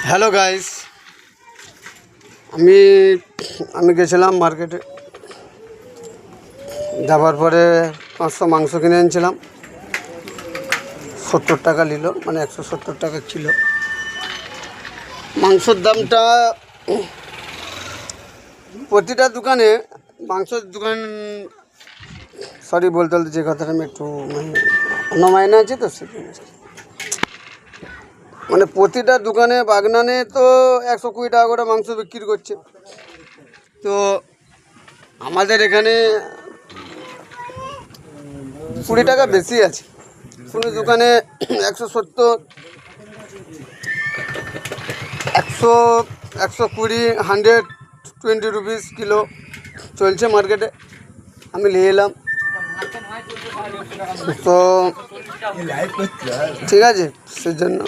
Hello guys, আমি আমি গেছিলাম মার্কেটে। যাবার পরে 500 মাংস কিনে এনেছিলাম। 70 টাকা নিল, মানে 170 টাকা কিলো। মাংসের দামটা প্রতিটা দোকানে, মাংসের দোকান, সরি বলতে যে কথাটা আমি একটু অন্য মাইনে আছে তো সেখানে, মানে প্রতিটা দোকানে বাগনানে তো 120 টাকা করে মাংস বিক্রি করছে। তো আমাদের এখানে 20 টাকা বেশি আছে। কোনো দোকানে 170, 120, 120 রুপিস কিলো চলছে মার্কেটে। আমি নিয়ে এলাম, তো ঠিক আছে সেই জন্য